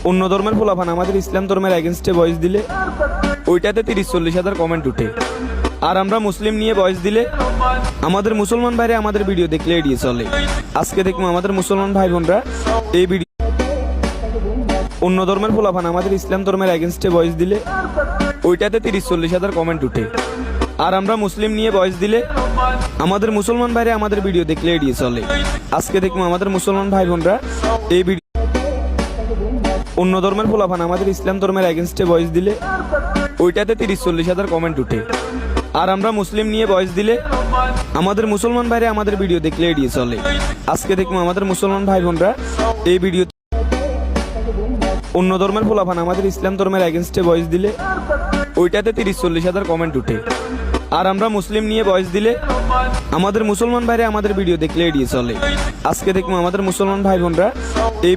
অন্য ধর্মের পোলাপান আমাদের ইসলাম ধর্মের এগেনস্টে ভয়েস দিলে ওইটাতে 30-40 হাজার কমেন্ট উঠে। আর আমরা মুসলিম নিয়ে ভয়েস দিলে আমাদের মুসলমান ভাইরা আমাদের ভিডিও দেখলে এড়িয়ে চলে। আজকে দেখবো আমাদের মুসলমান ভাই বোনরা এই ভিডিও অন্য ধর্মের পোলাপান আমাদের ইসলাম ধর্মের এগেনস্টে ভয়েস দিলে ওইটাতে 30-40 হাজার কমেন্ট উঠে। আর আমরা মুসলিম নিয়ে ভয়েস দিলে আমাদের মুসলমান ভাইরা আমাদের ভিডিও দেখলে এড়িয়ে চলে। আজকে দেখবো আমাদের মুসলমান ভাই বোনরা এই ভিডিও অন্য ধর্মের পোলাপান আমাদের ইসলাম ধর্মের এগেনস্টে ভয়েস দিলে ওইটাতে 30-40 হাজার কমেন্ট উঠে। আর আমরা মুসলিম নিয়ে ভয়েস দিলে আমাদের মুসলমান ভাইরা আমাদের ভিডিও দেখলে এড়িয়ে চলে। আজকে দেখবো আমাদের মুসলমান ভাই বোনরা এই ভিডিও অন্য ধর্মের পোলাপান আমাদের ইসলাম ধর্মের এগেনস্টে ভয়েস দিলে ওইটাতে 30-40 হাজার কমেন্ট উঠে। আর আমরা মুসলিম নিয়ে ভয়েস দিলে আমাদের মুসলমান ভাইরা আমাদের ভিডিও দেখলে এড়িয়ে চলে। আজকে দেখবো আমাদের মুসলমান ভাই বোনরা এই